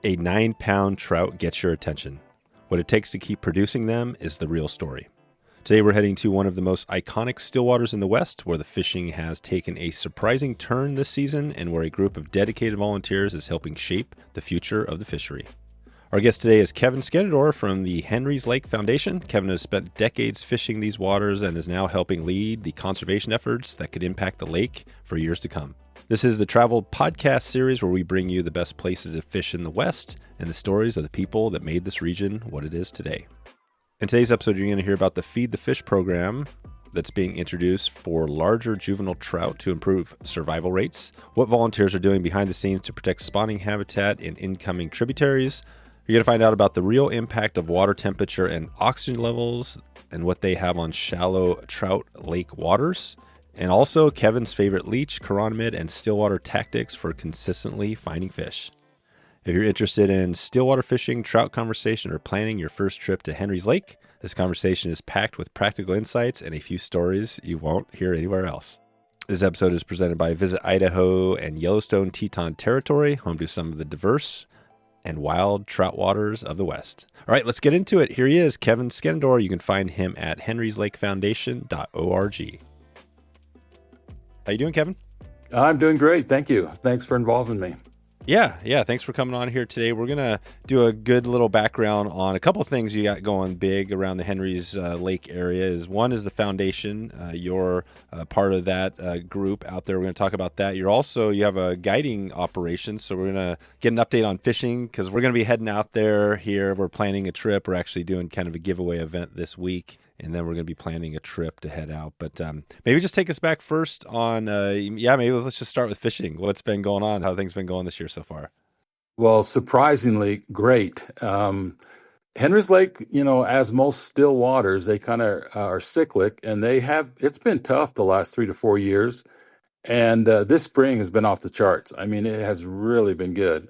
A 9-pound trout gets your attention. What it takes to keep producing them is the real story. Today we're heading to one of the most iconic stillwaters in the West, where the fishing has taken a surprising turn this season and where a group of dedicated volunteers is helping shape the future of the fishery. Our guest today is Kevin Skenandore from the Henry's Lake Foundation. Kevin has spent decades fishing these waters and is now helping lead the conservation efforts that could impact the lake for years to come. This is the travel podcast series where we bring you the best places to fish in the West and the stories of the people that made this region what it is today. In today's episode, you're going to hear about the Feed the Fish program that's being introduced for larger juvenile trout to improve survival rates, what volunteers are doing behind the scenes to protect spawning habitat in incoming tributaries. You're going to find out about the real impact of water temperature and oxygen levels and what they have on shallow trout lake waters. And also Kevin's favorite leech, chironomid, and stillwater tactics for consistently finding fish. If you're interested in stillwater fishing, trout conversation, or planning your first trip to Henry's Lake, this conversation is packed with practical insights and a few stories you won't hear anywhere else. This episode is presented by Visit Idaho and Yellowstone Teton territory, home to some of the diverse and wild trout waters of the West. All right, let's get into it. Here he is, Kevin Skenandore. You can find him at henryslakefoundation.org. How you doing, Kevin? I'm doing great. Thank you. Thanks for involving me. Yeah. Thanks for coming on here today. We're going to do a good little background on a couple of things you got going big around the Henry's Lake area. One is the foundation. You're part of that group out there. We're going to talk about that. You have a guiding operation, so we're going to get an update on fishing because we're going to be heading out there here. We're planning a trip. We're actually doing kind of a giveaway event this week. And then we're going to be planning a trip to head out. But maybe just take us back first on, maybe let's just start with fishing. What's been going on? How things been going this year so far? Well, surprisingly great. Henry's Lake, as most still waters, they kind of are cyclic, and it's been tough the last 3 to 4 years. And this spring has been off the charts. I mean, it has really been good.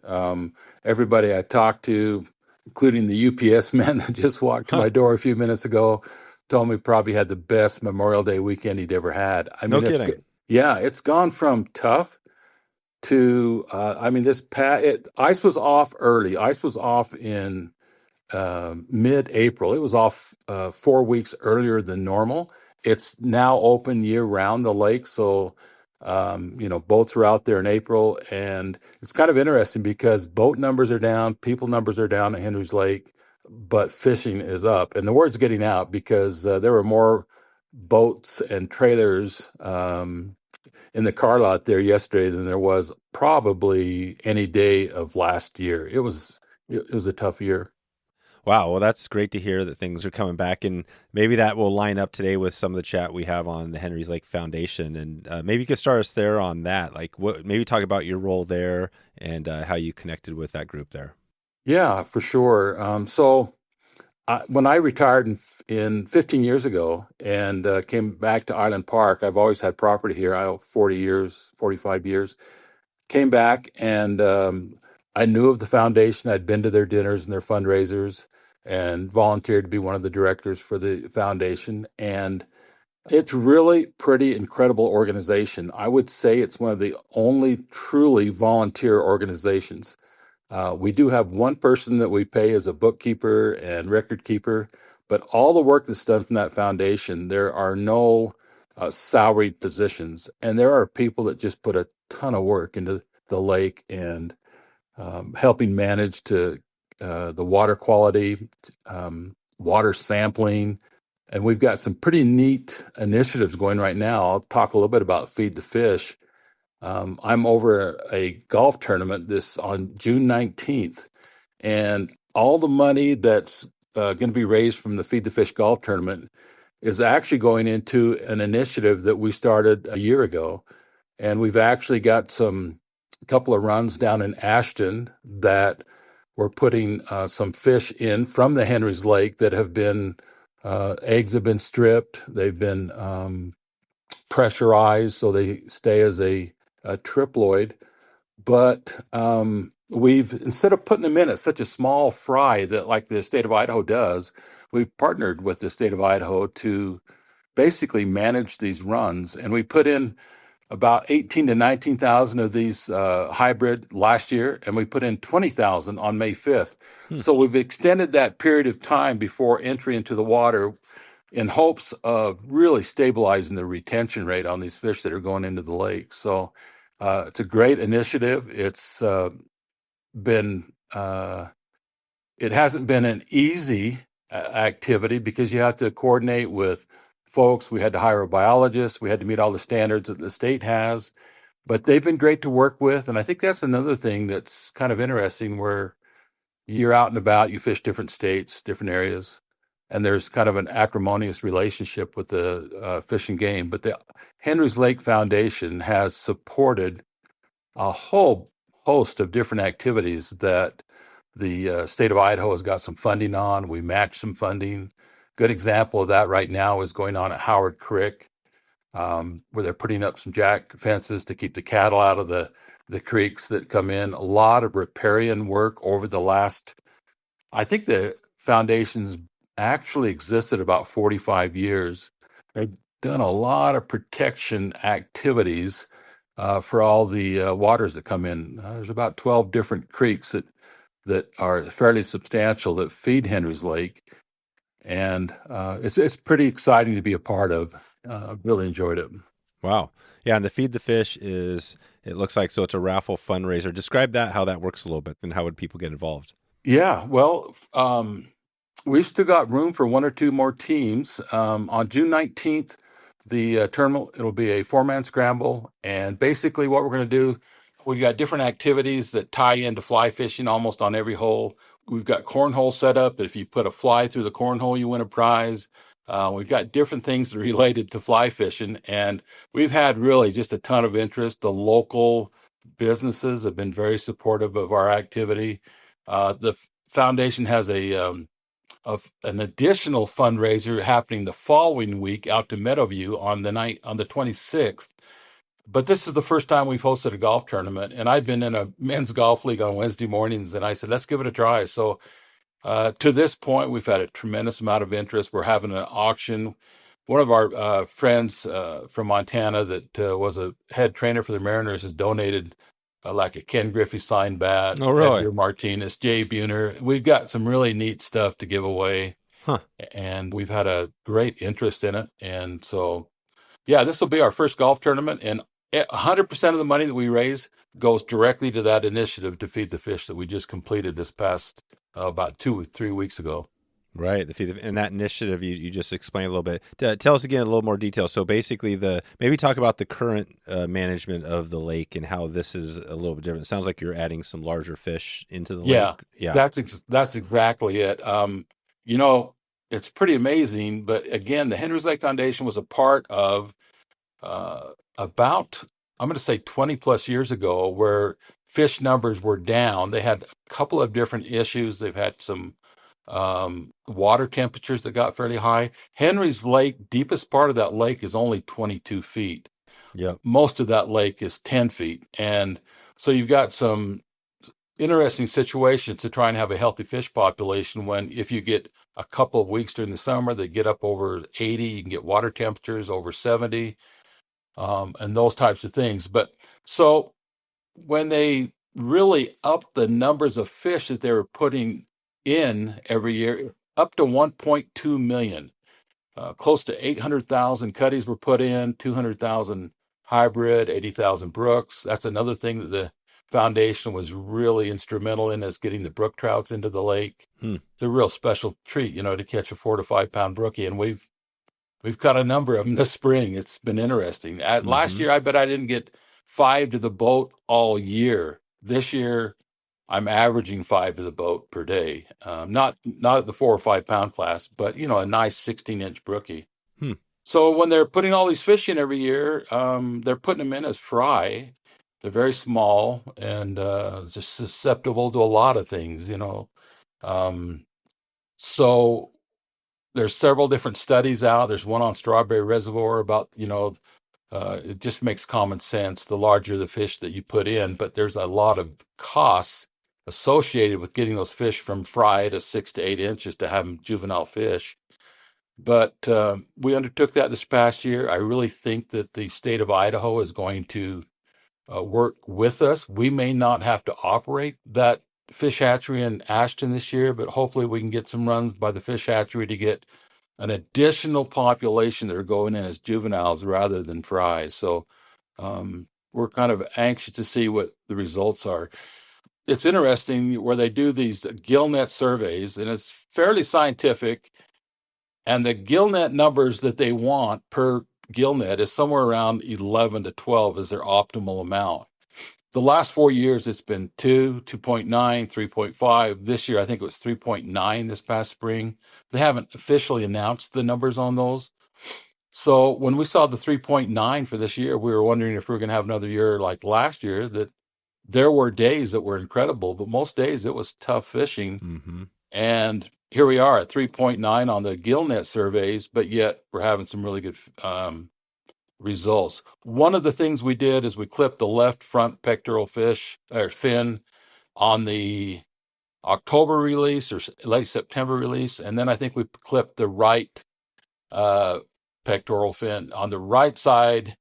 Everybody I talked to, including the UPS man that just walked to my door a few minutes ago, told me probably had the best Memorial Day weekend he'd ever had. I mean, No kidding. It's gone from tough to, ice was off early. Ice was off in mid-April. It was off 4 weeks earlier than normal. It's now open year-round, the lake, so boats are out there in April, and it's kind of interesting because boat numbers are down, people numbers are down at Henry's Lake, but fishing is up. And the word's getting out because there were more boats and trailers in the car lot there yesterday than there was probably any day of last year. It was a tough year. Wow. Well, that's great to hear that things are coming back. And maybe that will line up today with some of the chat we have on the Henry's Lake Foundation. And maybe you could start us there on that. Maybe talk about your role there and how you connected with that group there. Yeah, for sure. When I retired in 15 years ago and came back to Island Park, I've always had property here. 45 years. Came back and I knew of the foundation. I'd been to their dinners and their fundraisers and volunteered to be one of the directors for the foundation. And it's really pretty incredible organization. I would say it's one of the only truly volunteer organizations. We do have one person that we pay as a bookkeeper and record keeper, but all the work that's done from that foundation, there are no salaried positions. And there are people that just put a ton of work into the lake and helping manage the water quality, water sampling. And we've got some pretty neat initiatives going right now. I'll talk a little bit about Feed the Fish. I'm over a golf tournament on June 19th, and all the money that's going to be raised from the Feed the Fish golf tournament is actually going into an initiative that we started a year ago. And we've actually got a couple of runs down in Ashton that we're putting some fish in from the Henry's Lake that have been, eggs have been stripped. They've been pressurized so they stay as a triploid, but instead of putting them in at such a small fry that like the state of Idaho does, we've partnered with the state of Idaho to basically manage these runs. And we put in about 18 to 19,000 of these hybrid last year, and we put in 20,000 on May 5th. Hmm. So we've extended that period of time before entry into the water in hopes of really stabilizing the retention rate on these fish that are going into the lake. So it's a great initiative. It's been it hasn't been an easy activity because you have to coordinate with folks. We had to hire a biologist. We had to meet all the standards that the state has, but they've been great to work with. And I think that's another thing that's kind of interesting where you're out and about, you fish different states, different areas, and there's kind of an acrimonious relationship with the Fish and Game. But the Henry's Lake Foundation has supported a whole host of different activities that the state of Idaho has got some funding on. We match some funding. Good example of that right now is going on at Howard Creek, where they're putting up some jack fences to keep the cattle out of the creeks that come in. A lot of riparian work over the last, I think the foundation's actually existed about 45 years. They've done a lot of protection activities for all the waters that come in. There's about 12 different creeks that are fairly substantial that feed Henry's Lake, and it's pretty exciting to be a part of. Really enjoyed it. Wow. Yeah, and the Feed the Fish is, it looks like, so it's a raffle fundraiser. Describe that, how that works a little bit, and how would people get involved? Yeah, well, we've still got room for one or two more teams. On June 19th, the tournament, it'll be a four-man scramble. And basically what we're going to do, we've got different activities that tie into fly fishing almost on every hole. We've got cornhole set up. If you put a fly through the cornhole, you win a prize. We've got different things related to fly fishing. And we've had really just a ton of interest. The local businesses have been very supportive of our activity. The foundation has of an additional fundraiser happening the following week out to Meadowview on the 26th. But this is the first time we've hosted a golf tournament, and I've been in a men's golf league on Wednesday mornings, and I said, let's give it a try. So to this point, we've had a tremendous amount of interest. We're having an auction. One of our friends from Montana that was a head trainer for the Mariners has donated like a Ken Griffey signed bat, Oh, really? Edgar Martinez, Jay Buhner. We've got some really neat stuff to give away, Huh. and we've had a great interest in it. And so, yeah, this will be our first golf tournament, and 100% of the money that we raise goes directly to that initiative to feed the fish that we just completed this past about 2 or 3 weeks ago. Right. And that initiative you just explained a little bit. Tell us again a little more detail. So basically, maybe talk about the current management of the lake and how this is a little bit different. It sounds like you're adding some larger fish into the Yeah, lake. Yeah. that's exactly it. You know, it's pretty amazing. But again, the Henry's Lake Foundation was a part of about, I'm going to say 20 plus years ago, where fish numbers were down. They had a couple of different issues. They've had some water temperatures that got fairly high. Henry's Lake, deepest part of that lake is only 22 feet. Yep. Most of that lake is 10 feet. And so you've got some interesting situations to try and have a healthy fish population when if you get a couple of weeks during the summer, they get up over 80, you can get water temperatures over 70, and those types of things. But so when they really upped the numbers of fish that they were putting in every year, up to 1.2 million, close to 800,000 cutties were put in, 200,000 hybrid, 80,000 brooks. That's another thing that the foundation was really instrumental in, is getting the brook trouts into the lake. Hmm. It's a real special treat, to catch a 4 to 5 pound brookie, and we've caught a number of them this spring. It's been interesting. Last year, I bet I didn't get 5 to the boat all year. This year, I'm averaging 5 to the boat per day. Not at the 4 or 5 pound class, but a nice 16-inch brookie. Hmm. So when they're putting all these fish in every year, they're putting them in as fry. They're very small and just susceptible to a lot of things. So there's several different studies out. There's one on Strawberry Reservoir about, it just makes common sense. The larger the fish that you put in, but there's a lot of costs associated with getting those fish from fry to 6 to 8 inches to have them juvenile fish. But we undertook that this past year. I really think that the state of Idaho is going to work with us. We may not have to operate that fish hatchery in Ashton this year, but hopefully we can get some runs by the fish hatchery to get an additional population that are going in as juveniles rather than fries. So we're kind of anxious to see what the results are. It's interesting where they do these gillnet surveys, and it's fairly scientific. And the gillnet numbers that they want per gillnet is somewhere around 11 to 12 is their optimal amount. The last 4 years, it's been 2, 2.9, 3.5. This year, I think it was 3.9 this past spring. They haven't officially announced the numbers on those. So when we saw the 3.9 for this year, we were wondering if we were going to have another year like last year, that there were days that were incredible, but most days it was tough fishing. Mm-hmm. And here we are at 3.9 on the gillnet surveys, but yet we're having some really good results. One of the things we did is we clipped the left front pectoral fin on the October release or late September release, and then I think we clipped the right pectoral fin on the right side,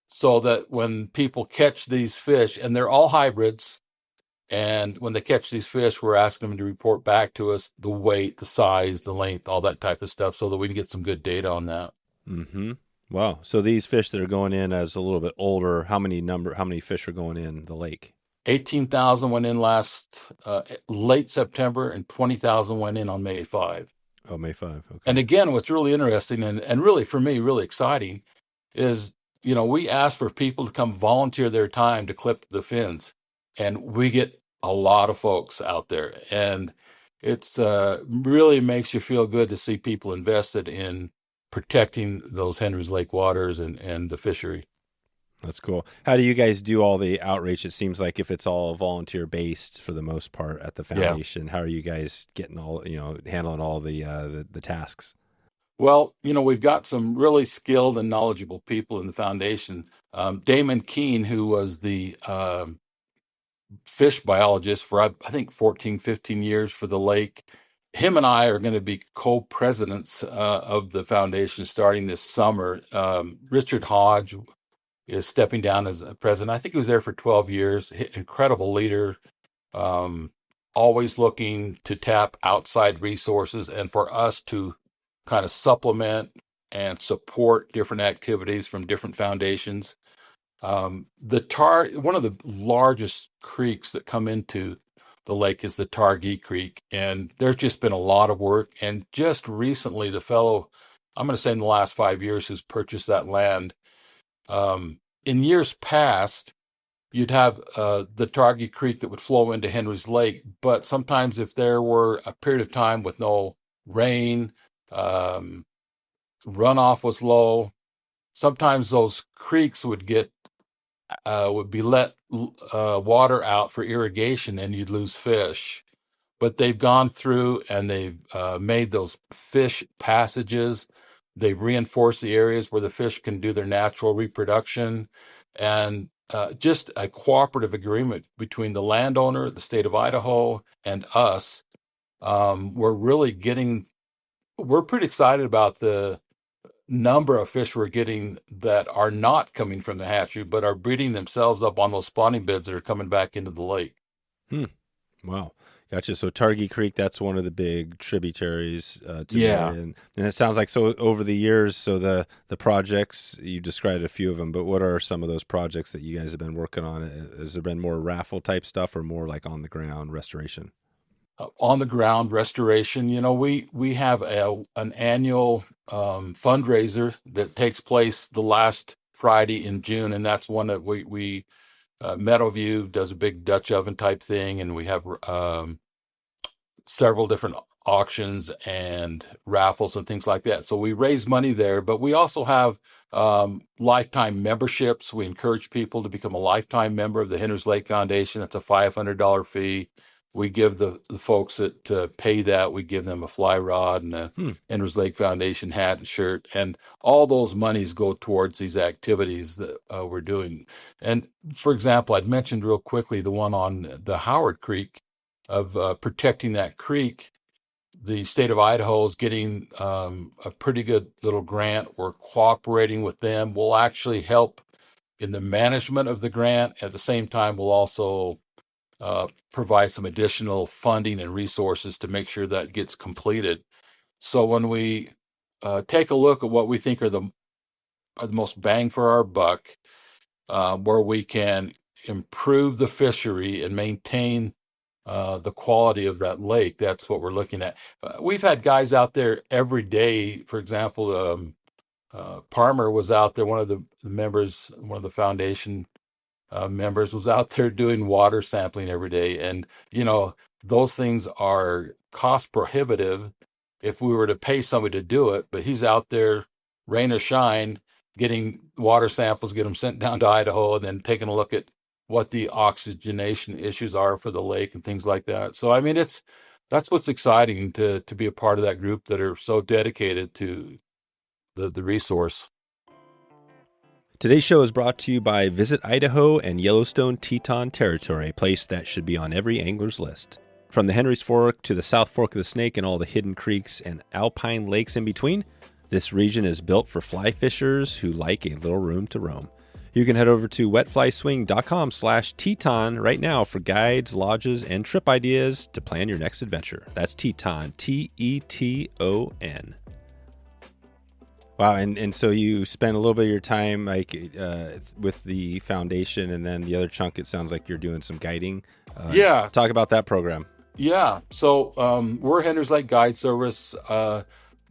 so that when people catch these fish, and they're all hybrids, and when they catch these fish, we're asking them to report back to us the weight, the size, the length, all that type of stuff, so that we can get some good data on that. Mm-hmm. Wow. So these fish that are going in as a little bit older, how many fish are going in the lake? 18,000 went in last late September, and 20,000 went in on May 5. Oh, May 5. Okay. And again, what's really interesting and really for me, really exciting is, we ask for people to come volunteer their time to clip the fins, and we get a lot of folks out there. And it's really makes you feel good to see people invested in protecting those Henry's Lake waters and the fishery. That's cool. How do you guys do all the outreach? It seems like if it's all volunteer based for the most part at the Yeah. foundation, how are you guys getting handling all the tasks? Well, we've got some really skilled and knowledgeable people in the foundation. Damon Keene, who was the fish biologist for, I think, 14, 15 years for the lake. Him and I are going to be co-presidents of the foundation starting this summer. Richard Hodge is stepping down as a president. I think he was there for 12 years. Incredible leader, always looking to tap outside resources and for us to kind of supplement and support different activities from different foundations. One of the largest creeks that come into the lake is the Targhee Creek, and there's just been a lot of work. And just recently, the fellow, I'm going to say in the last 5 years, who's purchased that land. In years past, you'd have the Targhee Creek that would flow into Henry's Lake, but sometimes if there were a period of time with no rain, runoff was low, sometimes those creeks would be let water out for irrigation, and you'd lose fish. But they've gone through and they've made those fish passages. They've reinforced the areas where the fish can do their natural reproduction, and just a cooperative agreement between the landowner, the state of Idaho, and us. We're pretty excited about the number of fish we're getting that are not coming from the hatchery, but are breeding themselves up on those spawning beds that are coming back into the lake. Wow. Gotcha. So Targhee Creek, that's one of the big tributaries to Yeah. there. And it sounds like, so over the years, so the projects, you described a few of them, but what are some of those projects that you guys have been working on? Has there been more raffle type stuff or more like on the ground restoration? On the ground restoration, we have an annual fundraiser that takes place the last Friday in June, and that's one that we Meadowview does a big Dutch oven type thing, and we have several different auctions and raffles and things like that. So we raise money there, but we also have lifetime memberships. We encourage people to become a lifetime member of the Henry's Lake Foundation. That's a $500 fee. We give the folks that pay that, we give them a fly rod and a Henry's Lake Foundation hat and shirt. And all those monies go towards these activities that we're doing. And for example, I'd mentioned real quickly the one on the Howard Creek of protecting that creek. the state of Idaho is getting a pretty good little grant. We're cooperating with them. We'll actually help in the management of the grant. At the same time, we'll also provide some additional funding and resources to make sure that gets completed. So when we take a look at what we think are the most bang for our buck, where we can improve the fishery and maintain the quality of that lake, that's what we're looking at. We've had guys out there every day. For example, Palmer was out there, one of the members, one of the foundation members was out there doing water sampling every day. And, those things are cost prohibitive if we were to pay somebody to do it, but he's out there, rain or shine, getting water samples, get them sent down to Idaho, and then taking a look at what the oxygenation issues are for the lake and things like that. So, I mean, that's what's exciting to be a part of that group that are so dedicated to the resource. Today's show is brought to you by Visit Idaho and Yellowstone Teton Territory, a place that should be on every angler's list. From the Henry's Fork to the South Fork of the Snake and all the hidden creeks and alpine lakes in between, this region is built for fly fishers who like a little room to roam. You can head over to wetflyswing.com/Teton right now for guides, lodges, and trip ideas to plan your next adventure. That's Teton, Teton. Wow, and so you spend a little bit of your time with the foundation, and then the other chunk, it sounds like you're doing some guiding. Yeah. Talk about that program. Yeah. So we're Henry's Lake Guide Service.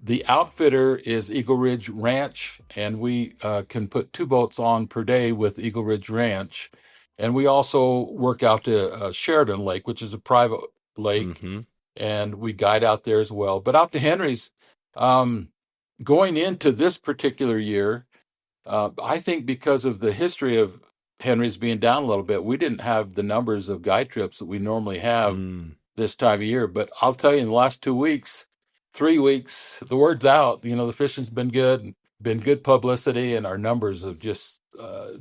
The outfitter is Eagle Ridge Ranch, and we can put 2 boats on per day with Eagle Ridge Ranch. And we also work out to Sheridan Lake, which is a private lake, and we guide out there as well. But out to Henry's, going into this particular year, I think because of the history of Henry's being down a little bit, we didn't have the numbers of guide trips that we normally have this time of year. But I'll tell you, in the last 2 weeks, 3 weeks, the word's out. The fishing's been good, been good publicity, and our numbers have just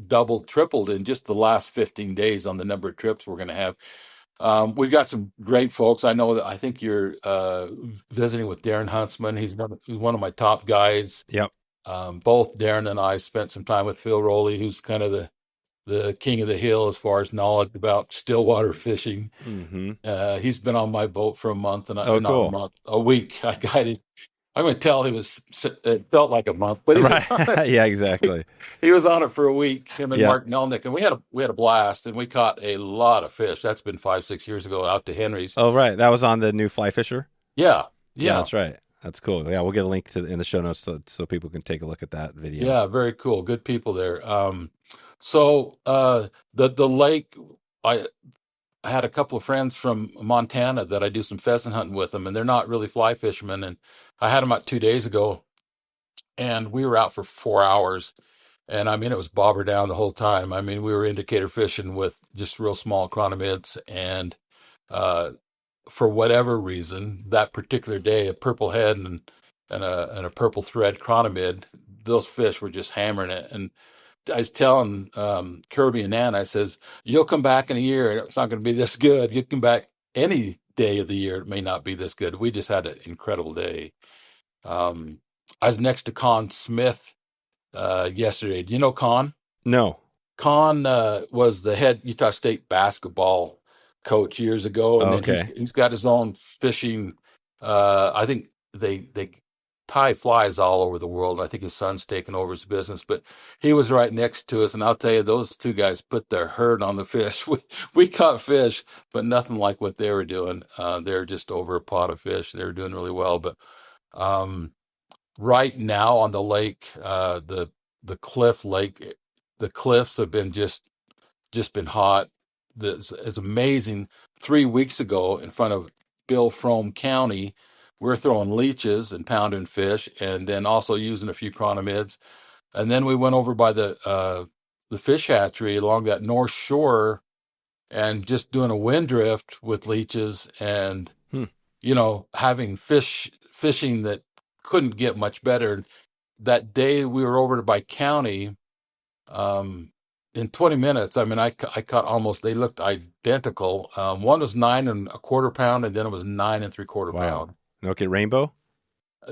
doubled, tripled in just the last 15 days on the number of trips we're going to have. We've got some great folks. I think you're visiting with Darren Huntsman. He's one of my top guides. Yep. Both Darren and I spent some time with Phil Rowley, who's kind of the king of the hill as far as knowledge about stillwater fishing. He's been on my boat for a month, and a week. I guided. I'm going to tell it felt like a month, but right. Yeah, exactly. He was on it for a week, him and Mark Nelnick, and we had a blast, and we caught a lot of fish. That's been 5-6 years ago out to Henry's. Oh, right. That was on the new Fly Fisher? Yeah, that's right. That's cool. Yeah, we'll get a link in the show notes so people can take a look at that video. Yeah, very cool. Good people there. So the lake, I had a couple of friends from Montana that I do some pheasant hunting with them, and they're not really fly fishermen. And I had them out 2 days ago, and we were out for 4 hours. And I mean, it was bobber down the whole time. I mean, we were indicator fishing with just real small chironomids, and for whatever reason, that particular day, a purple head and a purple thread chironomid, those fish were just hammering it. And I was telling Kirby and Ann, I says, you'll come back in a year, it's not going to be this good. You come back any day of the year, it may not be this good. We just had an incredible day. I was next to Con Smith yesterday. Do you know Con? No. Con was the head Utah State basketball coach years ago, and then he's got his own fishing. I think they tie flies all over the world. I think his son's taken over his business, but he was right next to us, and I'll tell you, those 2 guys put their hurt on the fish. We caught fish, but nothing like what they were doing. They're just over a pot of fish. They were doing really well, but right now on the lake, the Cliff Lake, the cliffs have been just been hot. It's amazing. 3 weeks ago, in front of Bill Frome County, we're throwing leeches and pounding fish, and then also using a few chironomids. And then we went over by the fish hatchery along that north shore, and just doing a wind drift with leeches, and having fishing that couldn't get much better. That day we were over by county. In 20 minutes, I mean, I caught almost, they looked identical. One was 9 1/4 pound, and then it was 9 3/4 pound. Okay, rainbow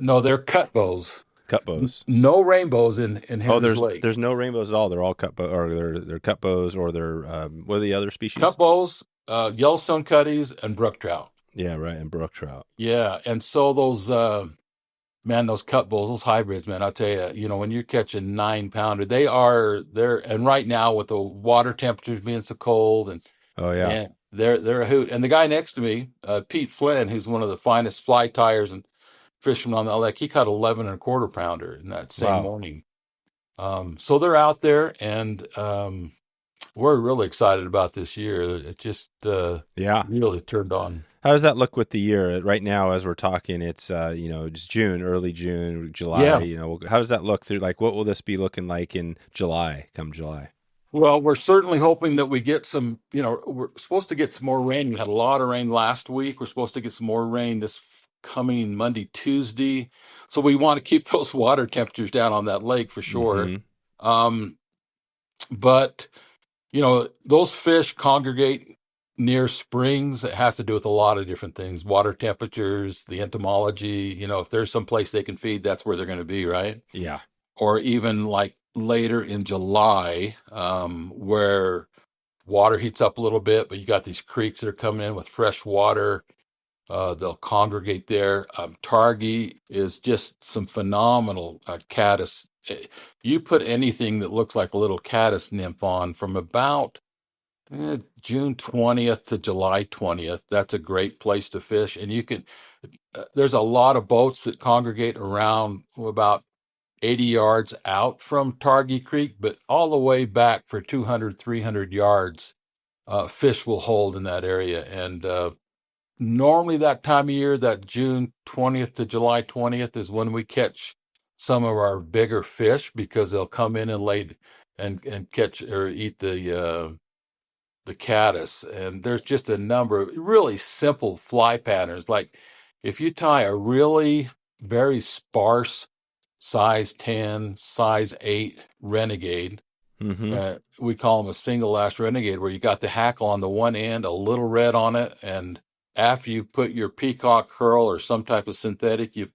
No, they're cut bows. cut bows. No rainbows in Oh, Henry's there's Lake. no rainbows at all. They're all cut bow, or they're cut bows, or they're what are the other Cut species? bows, Yellowstone cutties, and brook trout. Yeah, right, and brook trout. Yeah, and so those man, those cut bulls, those hybrids, man, I'll tell you, when you're catching 9 pounder, they're and right now with the water temperatures being so cold and Oh yeah, man, they're a hoot. And the guy next to me, Pete Flynn, who's one of the finest fly tires and fishermen on the lake, he caught 11 and a quarter pounder in that same wow, morning. So they're out there, and we're really excited about this year. It just yeah. really turned on. How does that look with the year right now as we're talking? It's it's June, early June, July. Yeah. How does that look through? Like, what will this be looking like in July? Come July. Well, we're certainly hoping that we get some, we're supposed to get some more rain. We had a lot of rain last week. We're supposed to get some more rain this coming Monday, Tuesday. So we want to keep those water temperatures down on that lake for sure. Mm-hmm. Um, but, those fish congregate near springs. It has to do with a lot of different things, water temperatures, the entomology. If there's some place they can feed, that's where they're going to be, right? Yeah. Or even like later in July, where water heats up a little bit, but you got these creeks that are coming in with fresh water. They'll congregate there. Targi is just some phenomenal caddis. You put anything that looks like a little caddis nymph on from about June 20th to July 20th. That's a great place to fish. And there's a lot of boats that congregate around about 80 yards out from Targhee Creek, but all the way back for 200, 300 yards, fish will hold in that area. And normally that time of year, that June 20th to July 20th is when we catch some of our bigger fish because they'll come in and lay and catch or eat the caddis. And there's just a number of really simple fly patterns. Like if you tie a really very sparse size 10, size 8 renegade. Mm-hmm. We call them a single lash renegade, where you got the hackle on the one end, a little red on it, and after you put your peacock curl or some type of synthetic, you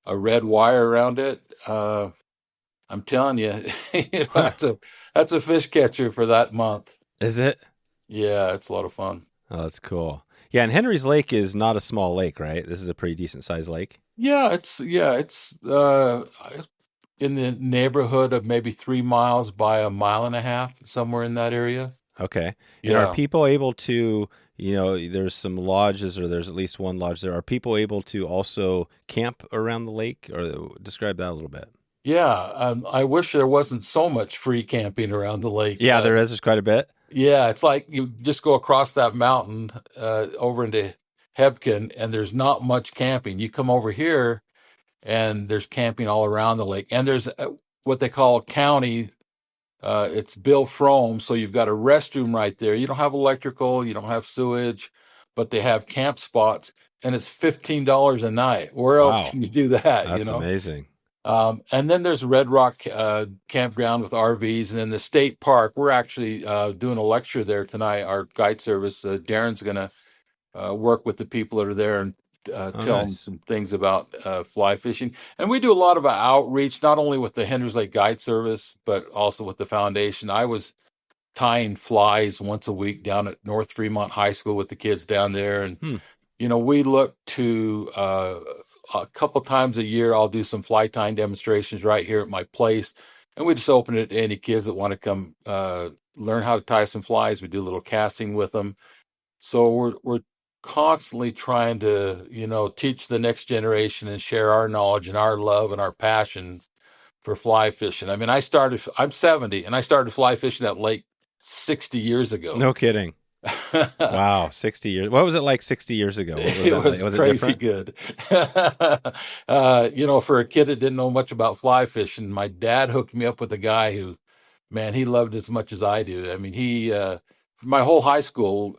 a red wire around it. I'm telling you, that's a fish catcher for that month. Is it? Yeah, it's a lot of fun. Oh, that's cool. Yeah, and Henry's Lake is not a small lake, right? This is a pretty decent sized lake. It's in the neighborhood of maybe 3 miles by a mile and a half, somewhere in that area. Okay. And are Yeah. people able to, there's some lodges or there's at least one lodge there. Are people able to also camp around the lake or describe that a little bit? Yeah. I wish there wasn't so much free camping around the lake. Yeah, there is. There's quite a bit. Yeah, it's like you just go across that mountain over into Hebgen, and there's not much camping. You come over here, and there's camping all around the lake. And there's what they call a county. It's Bill Frome, so you've got a restroom right there. You don't have electrical, you don't have sewage, but they have camp spots, and it's $15 a night. Where else Wow. can you do that? That's amazing. And then there's Red Rock campground with RVs, and then the state park. We're actually doing a lecture there tonight. Our guide service, Darren's going to work with the people that are there and Oh, tell them nice. some things about fly fishing. And we do a lot of outreach, not only with the Henry's Lake Guide Service, but also with the foundation. I was tying flies once a week down at North Fremont High School with the kids down there. And, Hmm. we look to a couple times a year, I'll do some fly tying demonstrations right here at my place. And we just open it to any kids that want to come learn how to tie some flies. We do a little casting with them. So we're constantly trying to, teach the next generation and share our knowledge and our love and our passion for fly fishing. I mean, I'm 70 and I started fly fishing that lake 60 years ago. No kidding. Wow, 60 years. What was it like 60 years ago? What was It that like? was Was it crazy different? good. For a kid that didn't know much about fly fishing, my dad hooked me up with a guy who, man, he loved it as much as I do. I mean, my whole high school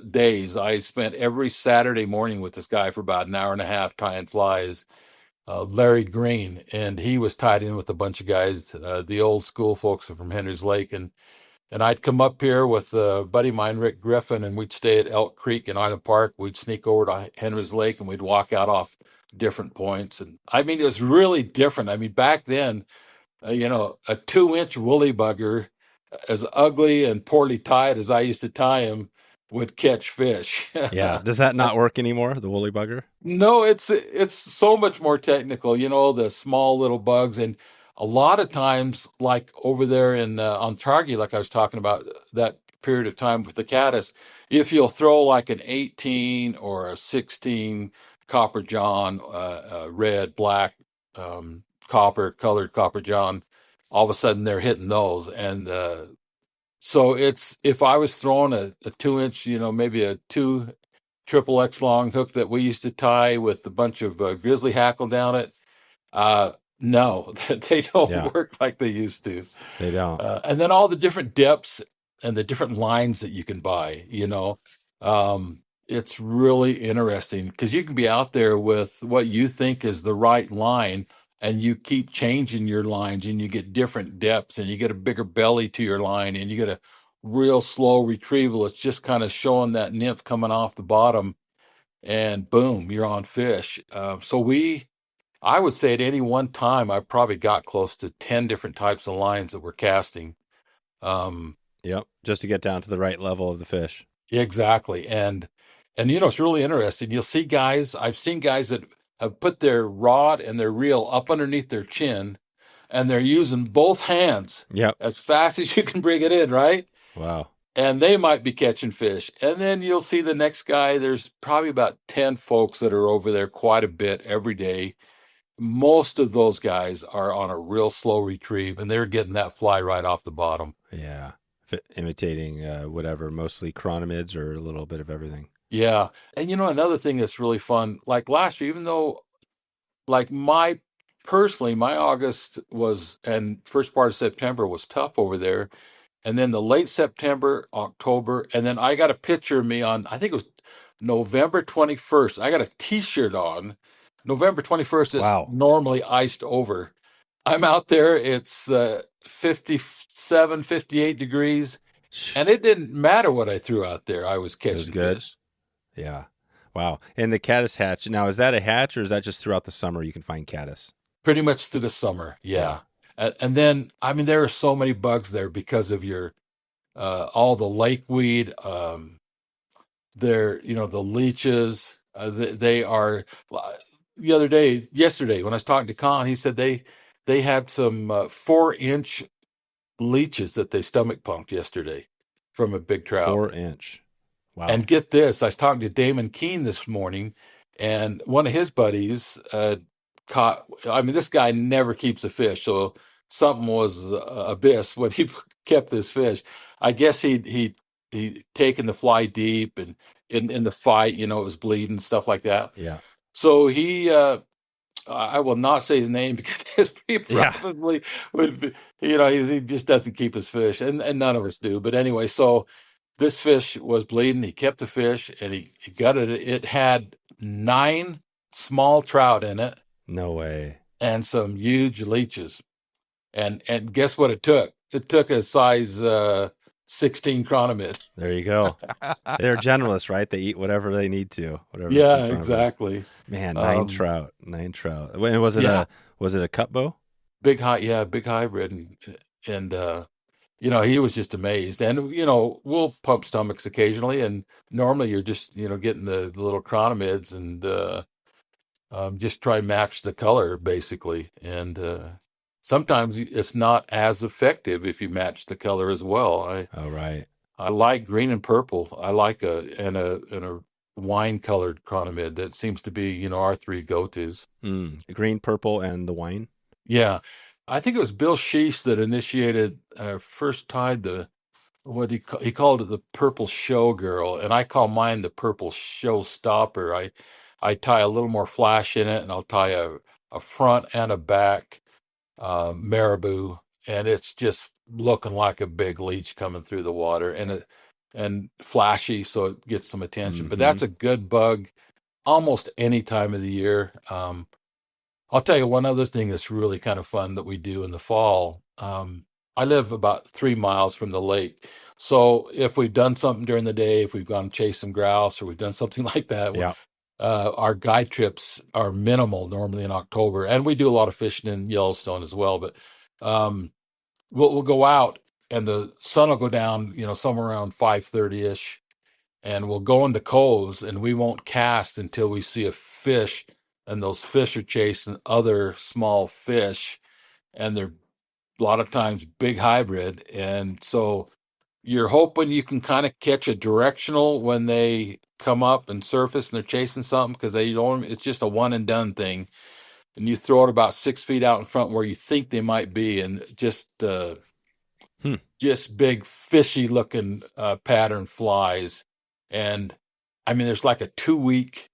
days, I spent every Saturday morning with this guy for about an hour and a half tying flies, Larry Green, and he was tied in with a bunch of guys, the old school folks from Henry's Lake, and I'd come up here with a buddy of mine, Rick Griffin, and we'd stay at Elk Creek in Island Park. We'd sneak over to Henry's Lake and we'd walk out off different points. And I mean, it was really different. I mean, back then, a 2-inch woolly bugger, as ugly and poorly tied as I used to tie him, would catch fish. Yeah. Does that not work anymore? The woolly bugger? No, it's so much more technical, the small little bugs. And a lot of times, like over there in on Targi, like I was talking about that period of time with the caddis, if you'll throw like an 18 or a 16 copper john, red, black, colored copper john, all of a sudden they're hitting those. And so it's, if I was throwing a 2-inch, maybe a 2 XXX long hook that we used to tie with a bunch of grizzly hackle down it. No, they Yeah. don't work like they used to. They don't. And then all the different depths and the different lines that you can buy, it's really interesting because you can be out there with what you think is the right line, and you keep changing your lines, and you get different depths, and you get a bigger belly to your line, and you get a real slow retrieval. It's just kind of showing that nymph coming off the bottom, and boom, you're on fish. I would say at any one time, I probably got close to 10 different types of lines that we're casting. Um, Yep. Just to get down to the right level of the fish. exactly. And it's really interesting. I've seen guys that have put their rod and their reel up underneath their chin, and they're using both hands Yep. as fast as you can bring it in, right? Wow. And they might be catching fish. And then you'll see the next guy. There's probably about 10 folks that are over there quite a bit every day. Most of those guys are on a real slow retrieve, and they're getting that fly right off the bottom. Yeah. Imitating whatever, mostly chironomids or a little bit of everything. Yeah. And another thing that's really fun, like last year, even though like my August was and first part of September was tough over there. And then the late September, October, and then I got a picture of me on, I think it was November 21st. I got a t-shirt on. November 21st is Wow. normally iced over. I'm out there, it's 57, 58 degrees, and it didn't matter what I threw out there. I was It was catching good. fish. Yeah. Wow. And the caddis hatch. Now, is that a hatch or is that just throughout the summer you can find caddis? Pretty much through the summer, Yeah. yeah. And then, I mean, there are so many bugs there because of your all the lakeweed. The leeches. They are. Yesterday, when I was talking to Con, he said they had some 4-inch leeches that they stomach pumped yesterday from a big trout. 4-inch. Wow. And get this, I was talking to Damon Keene this morning, and one of his buddies caught. I mean, this guy never keeps a fish, so something was abyss when he kept this fish. I guess he taken the fly deep, and in the fight, it was bleeding, stuff like that. Yeah. So I will not say his name because he Yeah. probably would be, he just doesn't keep his fish, and none of us do. But anyway, so this fish was bleeding. He kept the fish, and he gutted it. It had 9 small trout in it No way. and some huge leeches. And guess what it took? It took a size 16 chironomid. There you go. They're generalists, right? They eat whatever they need to, whatever it's in Yeah, front of them. exactly. Man, 9 trout. 9 trout. And was it Yeah, a cut bow? big hybrid, and he was just amazed. And we'll pump stomachs occasionally, and normally you're just getting the little chironomids and just try and match the color basically. And sometimes it's not as effective if you match the color as well. Oh, right. I like green and purple. I like a wine colored chironomid. That seems to be our 3 go-tos. The green, purple, and the wine. Yeah, I think it was Bill Sheesh that initiated, first tied what he called it, the purple showgirl, and I call mine the purple showstopper. I tie a little more flash in it, and I'll tie a front and a back marabou, and it's just looking like a big leech coming through the water, and flashy, so it gets some attention. But Mm-hmm. that's a good bug almost any time of the year. I'll tell you one other thing that's really kind of fun that we do in the fall. I live about 3 miles from the lake. So if we've done something during the day, if we've gone chase some grouse or we've done something like that, Yeah. Our guide trips are minimal normally in October, and we do a lot of fishing in Yellowstone as well. But um, we'll go out, and the sun will go down, somewhere around 5:30 ish, and we'll go into coves, and we won't cast until we see a fish, and those fish are chasing other small fish, and they're a lot of times big hybrid, and so you're hoping you can kind of catch a directional when they come up and surface and they're chasing something, because they don't. It's just a one and done thing, and you throw it about 6 feet out in front where you think they might be, and Hmm. just big fishy looking pattern flies. And I mean, there's like a 2 week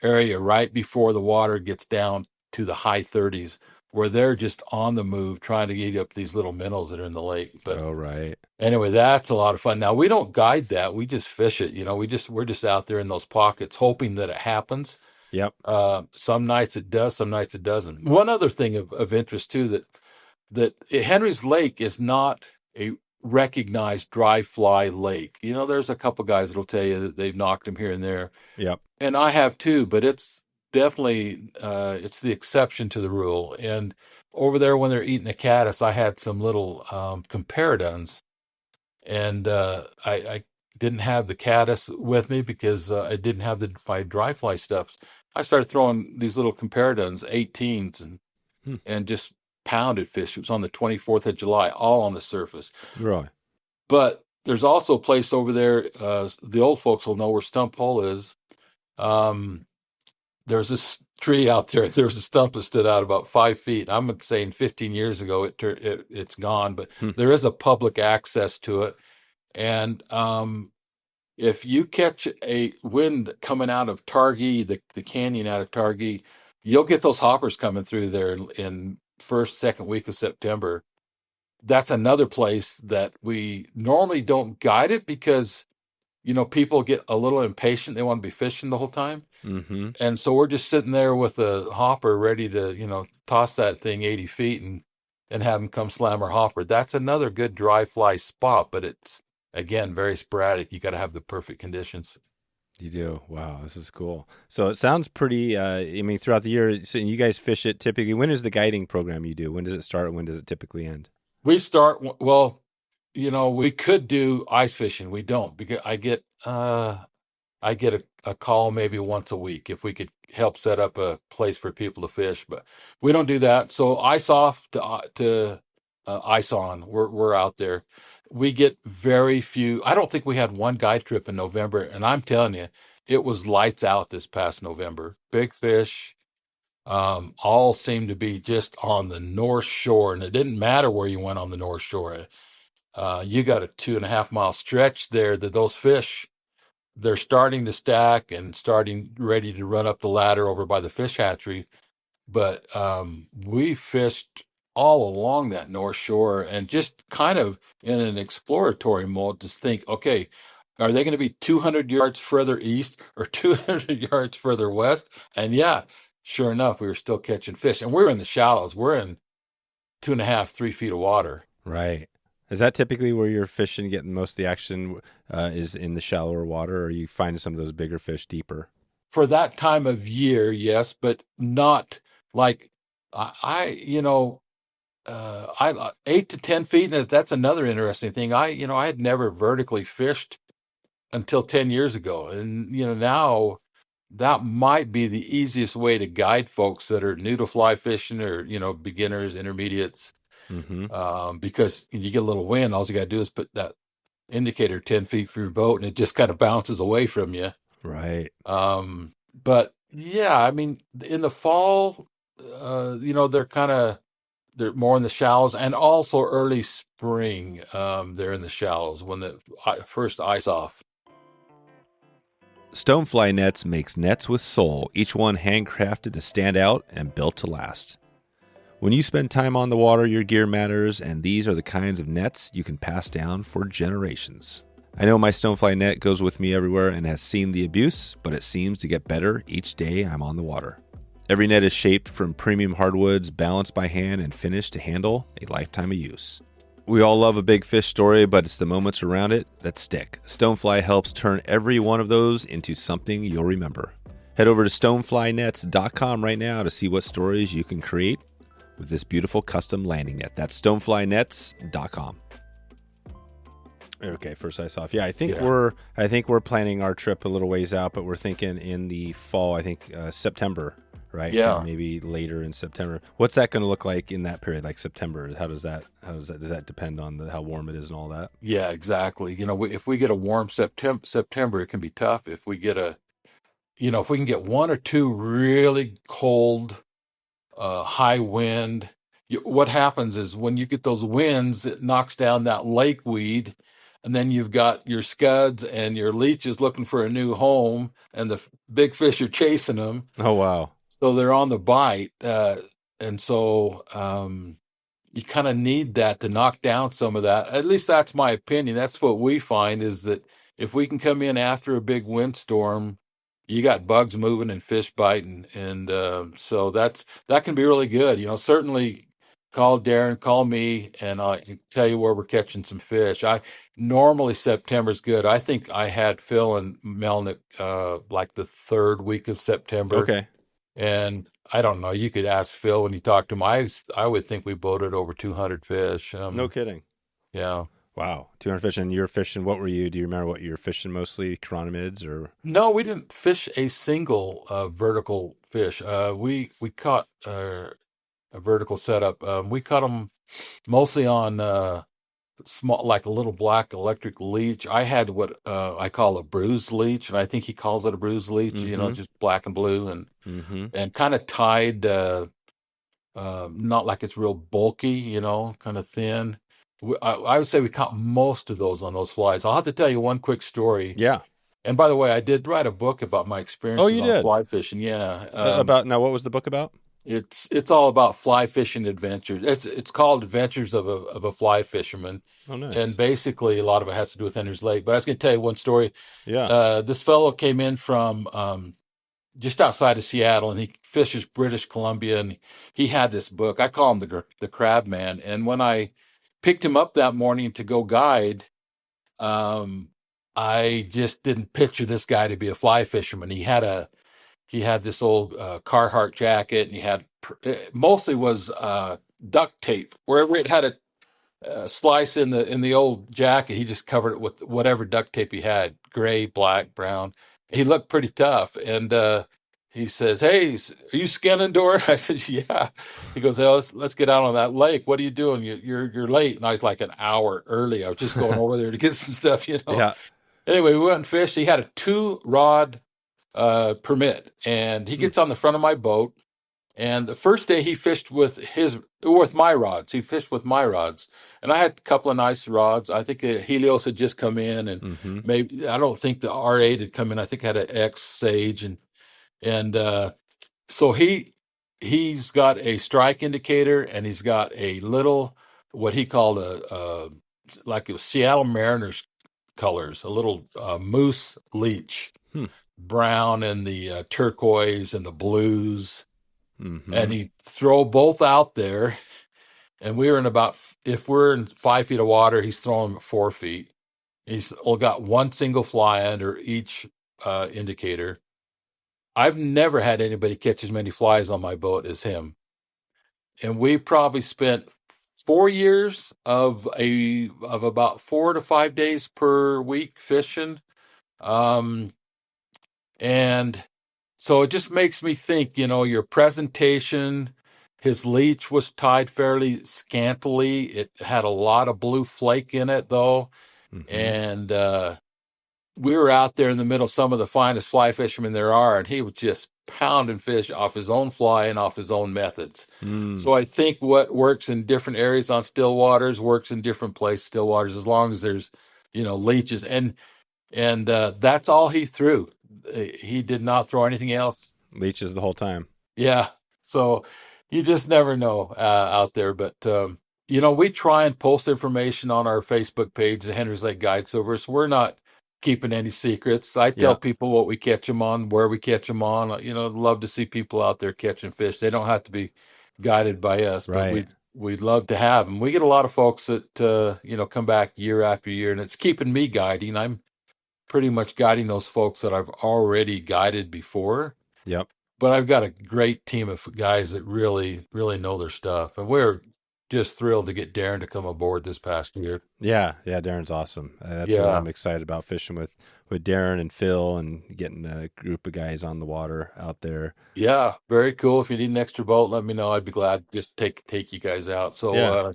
area right before the water gets down to the high 30s where they're just on the move trying to eat up these little minnows that are in the lake. But Oh, right. anyway, that's a lot of fun. Now we don't guide that; we just fish it. We're just out there in those pockets hoping that it happens. Yep. Some nights it does, some nights it doesn't. One other thing of interest too, that Henry's Lake is not a recognized dry fly lake. There's a couple guys that'll tell you that they've knocked them here and there, Yep. and I have too, but it's definitely it's the exception to the rule. And over there when they're eating the caddis, I had some little comparadons, and I didn't have the caddis with me because I didn't have my dry fly stuffs. I started throwing these little comparadons, 18s, Hmm. and just pounded fish. It was on the 24th of July, all on the surface. Right. But there's also a place over there, the old folks will know where Stump Hole is. There's this tree out there. There's a stump that stood out about 5 feet. I'm saying 15 years ago it's gone, but Hmm. there is a public access to it. And if you catch a wind coming out of Targhee, the canyon out of Targhee, you'll get those hoppers coming through there in first, second week of September. That's another place that we normally don't guide it because, people get a little impatient. They want to be fishing the whole time. Mm-hmm. And so we're just sitting there with a hopper ready to, toss that thing 80 feet and have them come slam our hopper. That's another good dry fly spot, but it's, again, very sporadic. You got to have the perfect conditions. You do. Wow, this is cool. So it sounds pretty, throughout the year, so you guys fish it typically. When is the guiding program you do? When does it start and when does it typically end? We start, well, we could do ice fishing. We don't, because I get a call maybe once a week if we could help set up a place for people to fish, but we don't do that. So ice off to ice on. We're out there. We get very few. I don't think we had one guide trip in November, and I'm telling you, it was lights out this past November. Big fish, all seemed to be just on the North Shore, and it didn't matter where you went on the North Shore. You got a 2.5 mile stretch there that those fish, they're starting to stack and starting ready to run up the ladder over by the fish hatchery. But we fished all along that North Shore and just kind of in an exploratory mode to think, okay, are they going to be 200 yards further east or 200 yards further west? And yeah, sure enough, we were still catching fish. And we're in the shallows. We're in 2.5, 3 feet of water. Right. Is that typically where you're fishing, getting most of the action is in the shallower water, or are you finding some of those bigger fish deeper? For that time of year, yes, but not like I 8 to 10 feet. And that's another interesting thing. I had never vertically fished until 10 years ago. And, now that might be the easiest way to guide folks that are new to fly fishing or, beginners, intermediates. Mm-hmm. Because you get a little wind, all you got to do is put that indicator 10 feet from your boat and it just kind of bounces away from you. Right. But yeah, I mean, in the fall, they're more in the shallows, and also early spring, they're in the shallows when the first ice off. Stonefly Nets makes nets with soul, each one handcrafted to stand out and built to last. When you spend time on the water, your gear matters, and these are the kinds of nets you can pass down for generations. I know my Stonefly net goes with me everywhere and has seen the abuse, but it seems to get better each day I'm on the water. Every net is shaped from premium hardwoods, balanced by hand, and finished to handle a lifetime of use. We all love a big fish story, but it's the moments around it that stick. Stonefly helps turn every one of those into something you'll remember. Head over to stoneflynets.com right now to see what stories you can create with this beautiful custom landing net. That's stoneflynets.com. Okay, first ice off. Yeah, I think we're planning our trip a little ways out, but we're thinking in the fall. I think September, right? Yeah. Maybe later in September. What's that going to look like in that period, like September? Does that depend on how warm it is and all that? Yeah, exactly. If we get a warm September, it can be tough. If we get if we can get one or two really cold, high wind, what happens is when you get those winds, it knocks down that lake weed, and then you've got your scuds and your leeches looking for a new home, and the big fish are chasing them. Oh, wow. So they're on the bite. And so you kind of need that to knock down some of that. At least that's my opinion. That's what we find is that if we can come in after a big windstorm, you got bugs moving and fish biting. And so that can be really good. Certainly call Darren, call me, and I can tell you where we're catching some fish. Normally September's good. I think I had Phil and Melnick like the third week of September. Okay. And I don't know. You could ask Phil when you talk to him. I would think we boated over 200 fish. No kidding. Yeah. Wow. 200 fish. And you're fishing, what were you? Do you remember what you were fishing mostly? Chironomids or? No, we didn't fish a single vertical fish. We caught a vertical setup. We caught them mostly on small, like a little black electric leech. I had what I call a bruised leech, and I think he calls it a bruised leech. Mm-hmm. Just black and blue, and Mm-hmm. kind of tied. Not like it's real bulky, kind of thin. I would say we caught most of those on those flies. I'll have to tell you one quick story. Yeah. And by the way, I did write a book about my Oh, experiences you on did? fly fishing. Yeah, Now, what was the book about? it's all about fly fishing adventures. It's called Adventures of a Fly Fisherman, Oh, and nice. basically a lot of it has to do with Henry's Lake. But I was going to tell you one story. Yeah. This fellow came in from just outside of Seattle, and he fishes British Columbia, and he had this book. I call him the Crab Man. And when I picked him up that morning to go guide, um, I just didn't picture this guy to be a fly fisherman. He had this old Carhartt jacket, and he had it mostly was duct tape wherever it had a slice in the old jacket. He just covered it with whatever duct tape he had, gray, black, brown. He looked pretty tough, and he says, "Hey, are you Skenandore?" I said, "Yeah." He goes, "Oh, let's get out on that lake. What are you doing? You're late." And I was like an hour early. I was just going over there to get some stuff. Yeah. Anyway, we went and fished. He had a 2 rod permit, and he Hmm. gets on the front of my boat. And the first day he fished with my rods. He fished with my rods, and I had a couple of nice rods. I think the Helios had just come in, and Mm-hmm. maybe I don't think the R8 had come in. I think I had an X Sage, and so he's got a strike indicator, and he's got a little what he called a like it was Seattle Mariners colors, a little moose leech, Hmm. brown and the turquoise and the blues, Mm-hmm. and he throw both out there. And we were in about, if we're in 5 feet of water, he's throwing them at 4 feet. He's got one single fly under each indicator. I've never had anybody catch as many flies on my boat as him. And we probably spent 4 years of about 4 to 5 days per week fishing. Um, and so it just makes me think, your presentation, his leech was tied fairly scantily. It had a lot of blue flake in it, though. Mm-hmm. And we were out there in the middle, some of the finest fly fishermen there are, and he was just pounding fish off his own fly and off his own methods. Mm. So I think what works in different areas on still waters works in different places, still waters, as long as there's, leeches. And that's all he threw. He did not throw anything else. Leeches the whole time. Yeah. So you just never know out there. But, we try and post information on our Facebook page, the Henry's Lake Guide Service. We're not keeping any secrets. I tell Yeah. people what we catch them on, where we catch them on. Love to see people out there catching fish. They don't have to be guided by us, but Right. we'd love to have them. We get a lot of folks that, come back year after year, and it's keeping me guiding. I'm pretty much guiding those folks that I've already guided before. Yep. But I've got a great team of guys that really, really know their stuff. And we're just thrilled to get Darren to come aboard this past year. Yeah, yeah, Darren's awesome. That's what Yeah. I'm excited about fishing with Darren and Phil and getting a group of guys on the water out there. Yeah. Very cool. If you need an extra boat, let me know. I'd be glad to just take you guys out. So, Yeah.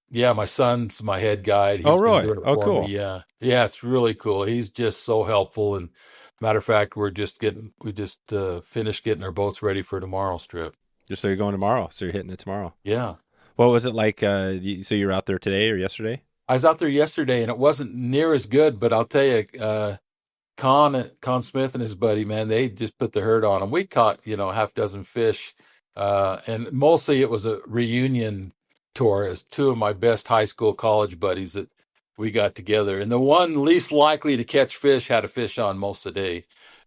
yeah, my son's my head guide. Oh, He's been Roy. doing it Oh, for me. cool. Yeah. Yeah. It's really cool. He's just so helpful. And matter of fact, we just finished getting our boats ready for tomorrow's trip. Just so you're going tomorrow. So you're hitting it tomorrow. Yeah. What was it like? So you were out there today or yesterday? I was out there yesterday and it wasn't near as good, but I'll tell you, Con Smith and his buddy, man, they just put the hurt on him. We caught, half dozen fish, and mostly it was a reunion tour. It's two of my best high school, college buddies that we got together, and the one least likely to catch fish had a fish on most of the day.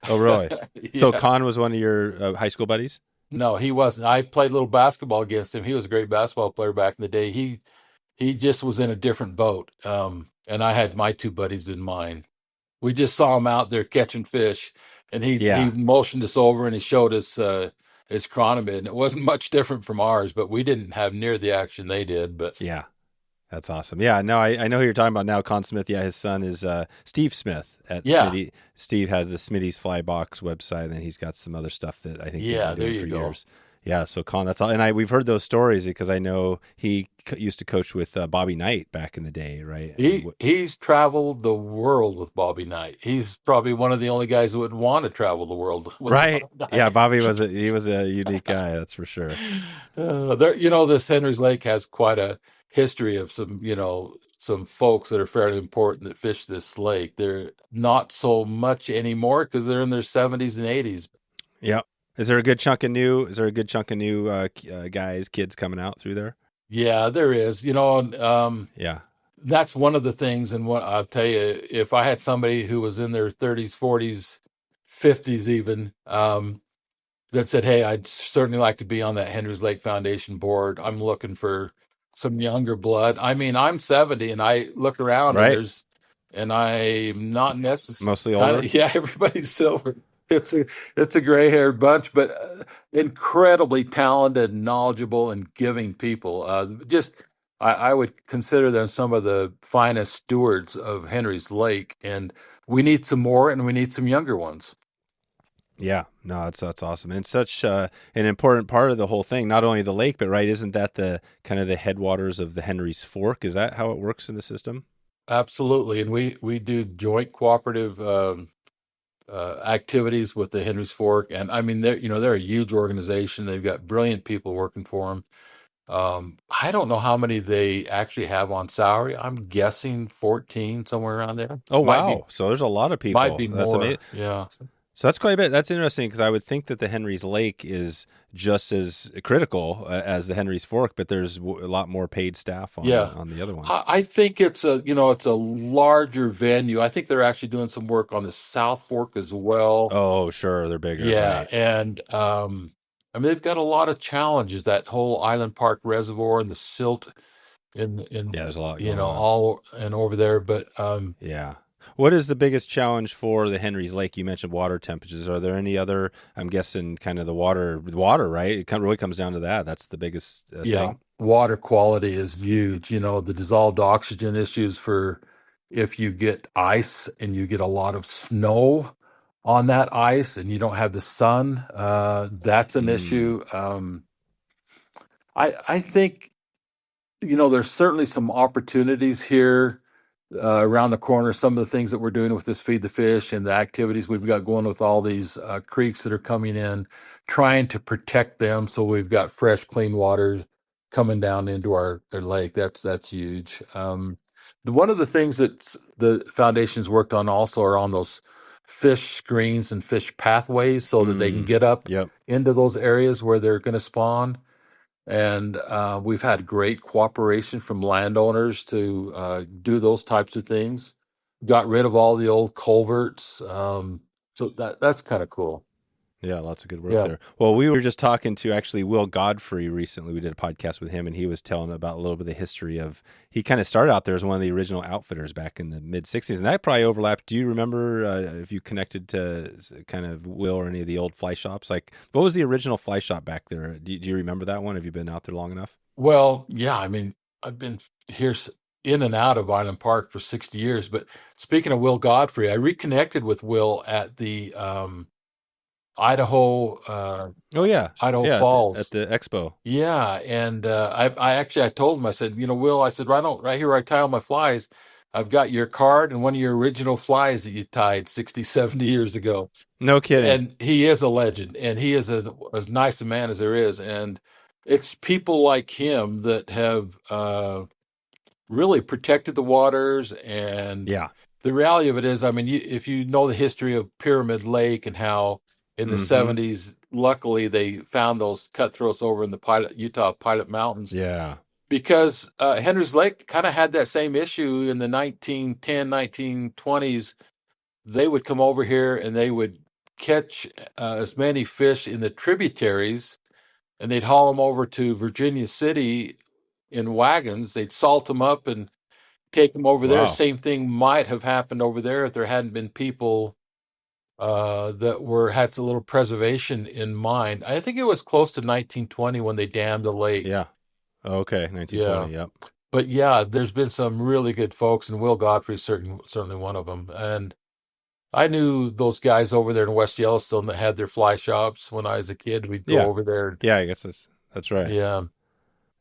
Oh, Roy. So Yeah, Con was one of your high school buddies? no, he wasn't. I played a little basketball against him. He was a great basketball player back in the day. He just was in a different boat, and I had my two buddies in mine. We just saw him out there catching fish, and he Yeah. motioned us over and he showed us his chironomid. And it wasn't much different from ours, but we didn't have near the action they did. But Yeah. That's awesome. Yeah, no, I know who you're talking about now. Con Smith. Yeah, his son is Steve Smith at yeah, Smitty. Steve has the Smitty's Fly Box website, and he's got some other stuff that I think they've yeah, been there doing you for go. years. Yeah, so Con, that's all. And we've heard those stories because I know he used to coach with Bobby Knight back in the day, right? And He's traveled the world with Bobby Knight. He's probably one of the only guys who would want to travel the world with right, Bobby yeah, Knight. Bobby was a unique guy, that's for sure. There, this Henry's Lake has quite a history of some folks that are fairly important that fish this lake. They're not so much anymore because they're in their 70s and 80s. Yeah. Is there a good chunk of new? Is there a good chunk of new guys, kids coming out through there? Yeah, there is. And, Yeah. that's one of the things. And what I'll tell you, if I had somebody who was in their 30s, 40s, 50s, even, that said, "Hey, I'd certainly like to be on that Henry's Lake Foundation board. I'm looking for some younger blood." I mean, I'm 70, and I look around, and Right. I'm not necessarily Mostly kind older. of yeah. Everybody's silver. It's a gray haired bunch, but incredibly talented, knowledgeable, and giving people. I would consider them some of the finest stewards of Henry's Lake, and we need some more, and we need some younger ones. Yeah, no, that's awesome. And it's such an important part of the whole thing. Not only the lake, but right, isn't that the kind of the headwaters of the Henry's Fork? Is that how it works in the system? Absolutely, and we do joint cooperative activities with the Henry's Fork, and I mean they're a huge organization. They've got brilliant people working for them. I don't know how many they actually have on salary. I'm guessing 14, somewhere around there. Oh Might be wow! So there's a lot of might people. be That's amazing. more. Yeah, So that's quite a bit. That's interesting because I would think that the Henry's Lake is just as critical as the Henry's Fork, but there's a lot more paid staff yeah. on the other one. I think it's a larger venue. I think they're actually doing some work on the South Fork as well. Oh, sure, they're bigger, Yeah, right? and I mean they've got a lot of challenges. That whole Island Park Reservoir and the silt Yeah, in there's a lot going on. all and over there. But Yeah. What is the biggest challenge for the Henry's Lake? You mentioned water temperatures. Are there any other? I'm guessing kind of the water, right? It really comes down to that. That's the biggest yeah, thing. water quality is huge. The dissolved oxygen issues for if you get ice and you get a lot of snow on that ice and you don't have the sun, that's an Mm, issue. I think there's certainly some opportunities here around the corner. Some of the things that we're doing with this feed the fish and the activities we've got going with all these creeks that are coming in, trying to protect them so we've got fresh, clean waters coming down into our lake. That's huge. One of the things that the foundation's worked on also are on those fish screens and fish pathways so that they can mm, get up yep. into those areas where they're going to spawn. And we've had great cooperation from landowners to do those types of things. Got rid of all the old culverts. So that's kind of cool. Yeah, lots of good work Yeah. there. Well, we were just talking to actually Will Godfrey recently. We did a podcast with him, and he was telling about a little bit of the history of. He kind of started out there as one of the original outfitters back in the mid '60s, and that probably overlapped. Do you remember if you connected to kind of Will or any of the old fly shops? Like, what was the original fly shop back there? Do you remember that one? Have you been out there long enough? Well, yeah, I mean, I've been here in and out of Island Park for 60 years. But speaking of Will Godfrey, I reconnected with Will at the Idaho Oh yeah, Idaho yeah, at Falls. the expo. Yeah, and I actually I told him, I said, Will, I said, right here where I tie all my flies, I've got your card and one of your original flies that you tied 60, 70 years ago. No kidding. And he is a legend, and he is as nice a man as there is. And it's people like him that have really protected the waters. And Yeah. the reality of it is, I mean, if you know the history of Pyramid Lake and how in the Mm-hmm. 70s, luckily they found those cutthroats over in the Utah Pilot Mountains, Yeah. because Henry's Lake kind of had that same issue in the 1910, 1920s. They would come over here and they would catch as many fish in the tributaries, and they'd haul them over to Virginia City in wagons. They'd salt them up and take them over there. Wow. Same thing might have happened over there if there hadn't been people that had a little preservation in mind. I think it was close to 1920 when they dammed the lake. Yeah. Okay. Yeah, 1920. Yep. but yeah, there's been some really good folks, and Will Godfrey's certainly one of them. And I knew those guys over there in West Yellowstone that had their fly shops when I was a kid. We'd go Yeah. over there. Yeah. I guess that's right. Yeah.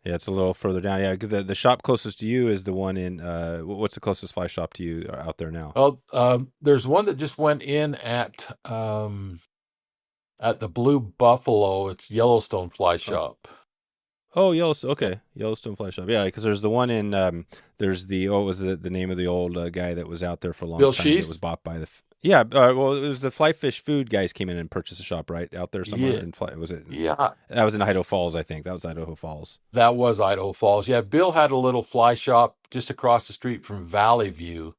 Yeah, it's a little further down. Yeah, the shop closest to you is the one in. What's the closest fly shop to you out there now? Well, there's one that just went in at the Blue Buffalo. It's Yellowstone Fly Oh, Shop. oh, Yellowstone. Okay, Yellowstone Fly Shop. Yeah, because there's the one in. There's the what was the name of the old guy that was out there for a long Bill time that was Shees? bought by the. Yeah, well, it was the Fly Fish Food guys came in and purchased a shop right out there somewhere Yeah, in Fly. Was it? yeah, That was in Idaho Falls, I think. That was Idaho Falls. that was Idaho Falls. Yeah, Bill had a little fly shop just across the street from Valley View.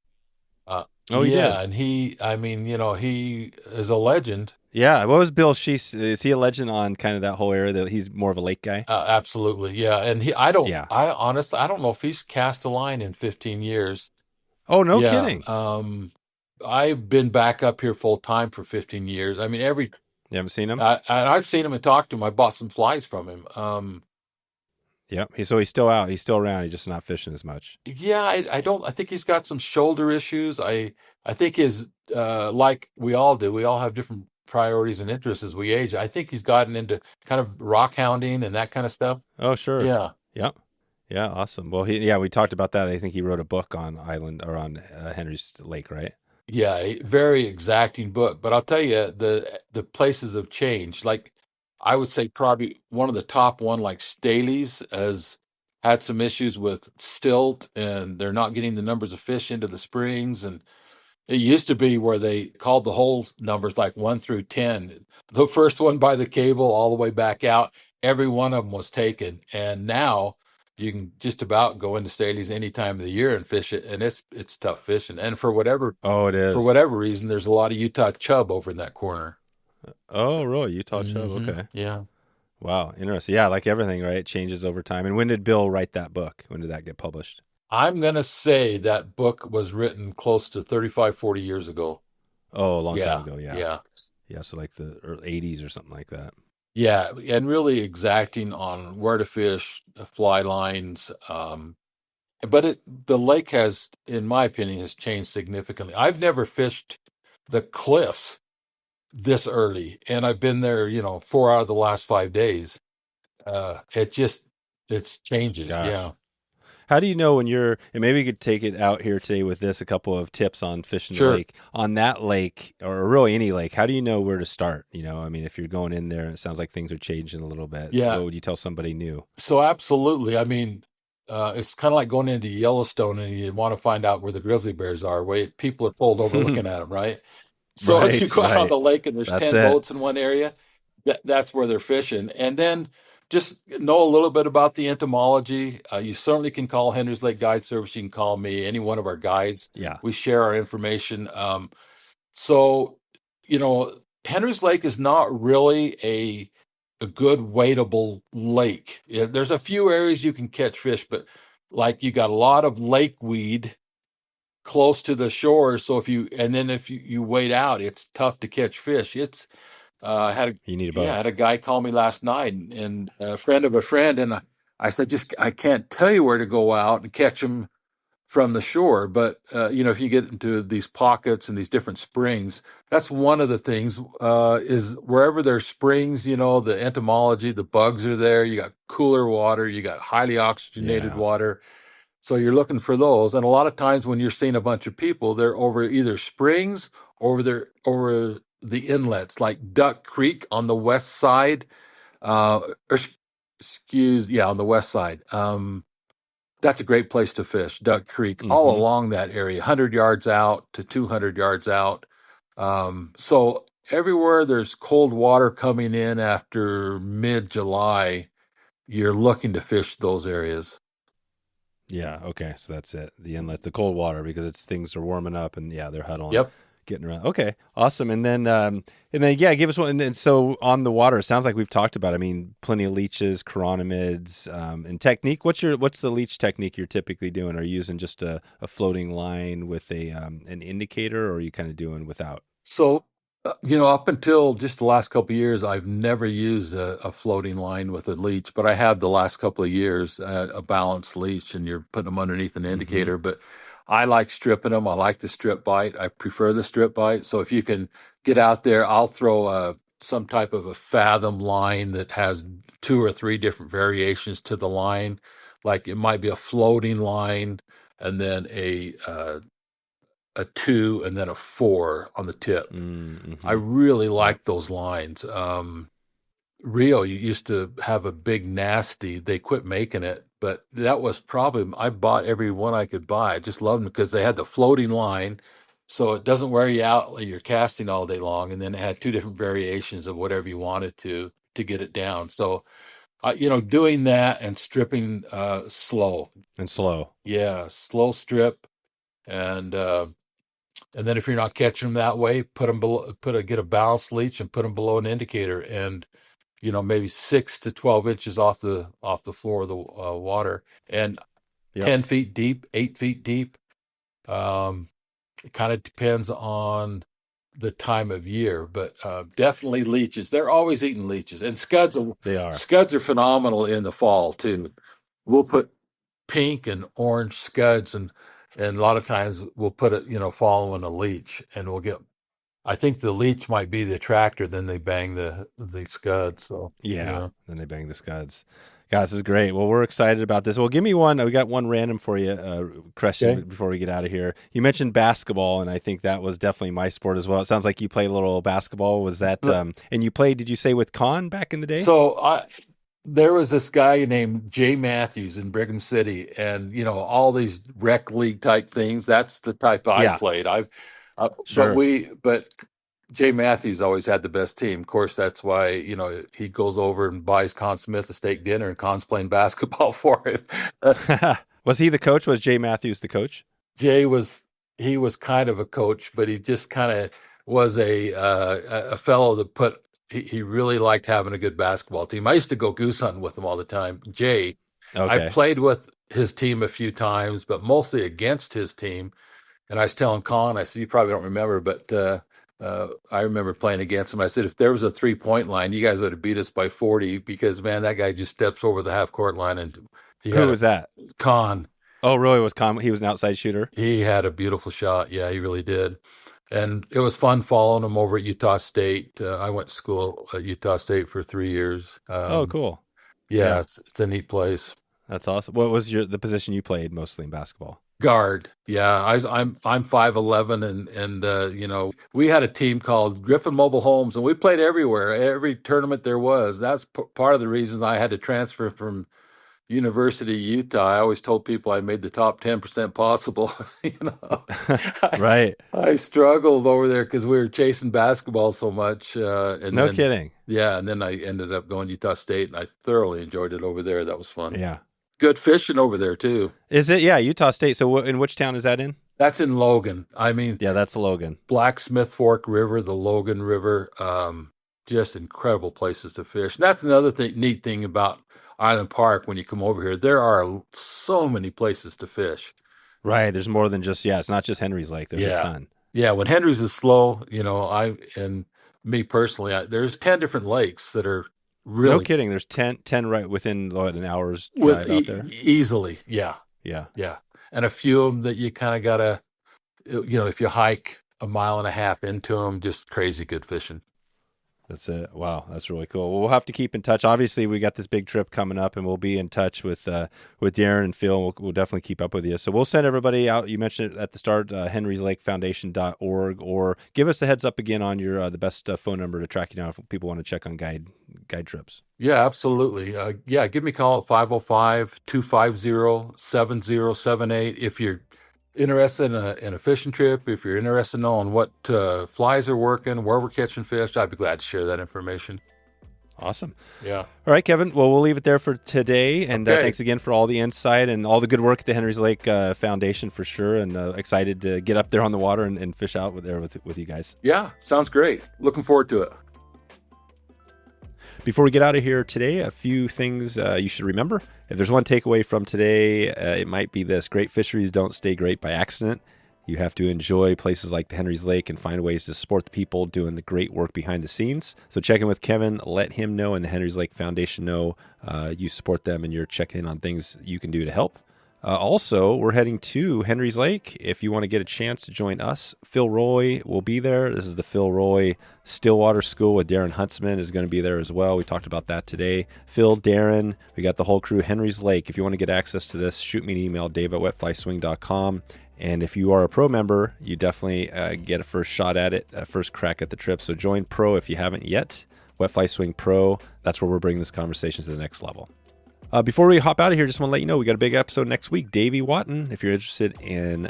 Oh, he did. Yeah, and I mean, he is a legend. Yeah. What was Bill Shees? Is he a legend on kind of that whole area? That he's more of a lake guy. Absolutely, yeah. And Yeah. I honestly, I don't know if he's cast a line in 15 years. Oh, no Yeah, kidding. I've been back up here full time for 15 years. I mean, You haven't seen him? and I've seen him and talked to him. I bought some flies from him. Yep. So he's still out. He's still around. He's just not fishing as much. Yeah, I don't. I think he's got some shoulder issues. I think his like we all do. We all have different priorities and interests as we age. I think he's gotten into kind of rock hounding and that kind of stuff. Oh, sure. Yeah. Yep. Yeah. Awesome. Well, we talked about that. I think he wrote a book on Island or on Henry's Lake, right? Yeah, a very exacting book, but I'll tell you, the places have changed. Like I would say probably one of the top one, like Staley's, has had some issues with silt, and they're not getting the numbers of fish into the springs. And it used to be where they called the hole numbers like 1 through 10. The first one by the cable all the way back out, every one of them was taken. And now you can just about go into Staley's any time of the year and fish it, and it's tough fishing. And Oh, it for is. whatever reason, there's a lot of Utah chub over in that corner. Oh, really? Utah Chub. Okay. Yeah. Wow. Interesting. Yeah. Like everything, right? It changes over time. And when did Bill write that book? When did that get published? I'm going to say that book was written close to 35, 40 years ago. Oh, a long time Yeah. ago. Yeah. Yeah. Yeah. So like the early '80s or something like that. Yeah. And really exacting on where to fish, fly lines. But the lake has, in my opinion, has changed significantly. I've never fished the cliffs this early, and I've been there, 4 out of the last 5 days. It changes. Gosh. Yeah. How do you know when and maybe you could take it out here today with this, a couple of tips on fishing the Sure. lake. On that lake, or really any lake, how do you know where to start? I mean, if you're going in there and it sounds like things are changing a little bit, Yeah. what would you tell somebody new? So absolutely. I mean, it's kind of like going into Yellowstone and you want to find out where the grizzly bears are. Where people are pulled over looking at them, right? So if you Right, go out on right. the lake and there's That's 10 it. boats in one area, that's where they're fishing. And then just know a little bit about the entomology. You certainly can call Henry's Lake Guide Service. You can call me, any one of our guides. Yeah. We share our information. So, you know, Henry's Lake is not really a good wadable lake. There's a few areas you can catch fish, but like you got a lot of lake weed close to the shore. So if you wade out, it's tough to catch fish. It's had a You need a yeah, I boat. had a guy call me last night, and a friend of a friend, and I said, just I can't tell you where to go out and catch them from the shore. But if you get into these pockets and these different springs, that's one of the things. Is wherever there's springs, the entomology, the bugs are there. You got cooler water, you got highly oxygenated Yeah. water. So you're looking for those. And a lot of times when you're seeing a bunch of people, they're over either springs or over the inlets, like Duck Creek on the west side. Or, on the west side. That's a great place to fish, Duck Creek, all Mm-hmm. along that area, 100 yards out to 200 yards out. So everywhere there's cold water coming in after mid-July, you're looking to fish those areas. Yeah. Okay. So that's it. The inlet, the cold water, because it's things are warming up, and yeah, they're huddling, Yep. getting around. Okay. Awesome. And then yeah, give us one. And then so on the water, it sounds like we've talked about. I mean, plenty of leeches, chironomids, and technique. What's the leech technique you're typically doing? Are you using just a floating line with an indicator, or are you kind of doing without? So, up until just the last couple of years, I've never used a floating line with a leech, but I have the last couple of years a balanced leech, and you're putting them underneath an Mm-hmm. indicator. But I like stripping them. I like the strip bite. I prefer the strip bite. So if you can get out there, I'll throw some type of a fathom line that has two or three different variations to the line. Like it might be a floating line and then a two and then a four on the tip. I Mm-hmm. really Yep. like those lines. Rio, you used to have a big nasty. They quit making it, but that was probably I bought every one I could buy. I just loved them because they had the floating line, so it doesn't wear you out like you're casting all day long. And then it had two different variations of whatever you wanted to get it down. So, doing that and stripping slow, And slow. yeah, slow strip and. And then if you're not catching them that way, put them below, get a balanced leech and put them below an indicator, and maybe 6 to 12 inches off the floor of the water, and Yep. 10 feet deep, 8 feet deep. Um, it kind of depends on the time of year, but definitely leeches. They're always eating leeches, and scuds. They are. Scuds are phenomenal in the fall too. We'll put pink and orange scuds, and a lot of times we'll put it, following a leech, and we'll get. I think the leech might be the attractor, then they bang the scud. So Yeah. yeah. Then they bang the scuds. God, this is great. Well, we're excited about this. Well, give me one. We got one random for you question Okay. before we get out of here. You mentioned basketball, and I think that was definitely my sport as well. It sounds like you play a little basketball. Was that, and you played, did you say with Con back in the day? So there was this guy named Jay Matthews in Brigham City, and all these rec league type things. That's the type I Yeah, played. But sure. Jay Matthews always had the best team. Of course, that's why he goes over and buys Con Smith a steak dinner, and Con's playing basketball for him. Was he the coach? Was Jay Matthews the coach? Jay was kind of a coach, but he just kind of was a fellow that he really liked having a good basketball team. I used to go goose hunting with him all the time. Jay, I Okay. played with his team a few times, but mostly against his team. And I was telling Con, I said, you probably don't remember, but I remember playing against him. I said, if there was a 3-point line, you guys would have beat us by 40 because, man, that guy just steps over the half court line, and he Who had a was that? Con. Oh, really? He was an outside shooter? He had a beautiful shot. Yeah, he really did. And it was fun following him over at Utah State. I went to school at Utah State for 3 years. Oh, cool. Yeah, Yeah, it's a neat place. that's awesome. What was the position you played mostly in basketball? Guard. Yeah, I'm 5'11", and we had a team called Griffin Mobile Homes, and we played everywhere, every tournament there was. That's part of the reasons I had to transfer from University of Utah. I always told people I made the top 10% possible. you know, I, Right. I struggled over there because we were chasing basketball so much, and No then kidding. yeah, and then I ended up going to Utah State, and I thoroughly enjoyed it over there. That was fun. Yeah. Good fishing over there too. Is it? Yeah, Utah State. So in which town is that in? That's in Logan. I mean, Yeah, that's Logan. Blacksmith Fork River, the Logan River, just incredible places to fish. And that's another neat thing about Island Park when you come over here. There are so many places to fish. Right. There's more than just, it's not just Henry's Lake. There's a Yeah. ton. Yeah. When Henry's is slow, and me personally, there's 10 different lakes that are No really kidding. There's 10 right within an hour's drive out there. easily. Yeah. Yeah. Yeah. And a few of them that you kind of got to, if you hike a mile and a half into them, just crazy good fishing. That's it. Wow, that's really cool. Well, we'll have to keep in touch. Obviously, we got this big trip coming up, and we'll be in touch with Darren and Phil. We'll definitely keep up with you. So we'll send everybody out. You mentioned it at the start, henryslakefoundation.org, or give us a heads up again on your the best phone number to track you down if people want to check on guide trips. Yeah, absolutely. Give me a call at 505-250-7078 if you're interested in a fishing trip, if you're interested in knowing what flies are working, where we're catching fish. I'd be glad to share that information. Awesome. Yeah. All right, Kevin. Well, we'll leave it there for today. And Okay. Thanks again for all the insight and all the good work at the Henry's Lake Foundation for sure. And excited to get up there on the water and fish out with you guys. Yeah, sounds great. Looking forward to it. Before we get out of here today, a few things you should remember. If there's one takeaway from today, it might be this: great fisheries don't stay great by accident. You have to enjoy places like the Henry's Lake and find ways to support the people doing the great work behind the scenes. So check in with Kevin, let him know, and the Henry's Lake Foundation know you support them and you're checking in on things you can do to help. Also, we're heading to Henry's Lake. If you want to get a chance to join us, Phil Roy will be there. This is the Phil Roy Stillwater School with Darren Huntsman is going to be there as well. We talked about that today. Phil, Darren, we got the whole crew. Henry's Lake. If you want to get access to this, shoot me an email, dave@wetflyswing.com. And if you are a pro member, you definitely get a first shot at it, a first crack at the trip. So join pro if you haven't yet. Wetfly Swing Pro. That's where we're bringing this conversation to the next level. Before we hop out of here, just want to let you know we got a big episode next week. Davey Watton, if you're interested in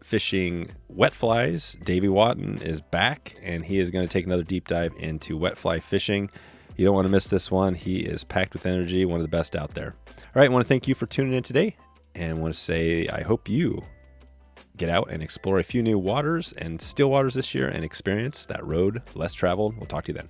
fishing wet flies, Davey Watton is back, and he is going to take another deep dive into wet fly fishing. You don't want to miss this one. He is packed with energy, one of the best out there. All right, I want to thank you for tuning in today, and want to say I hope you get out and explore a few new waters and still waters this year and experience that road less traveled. We'll talk to you then.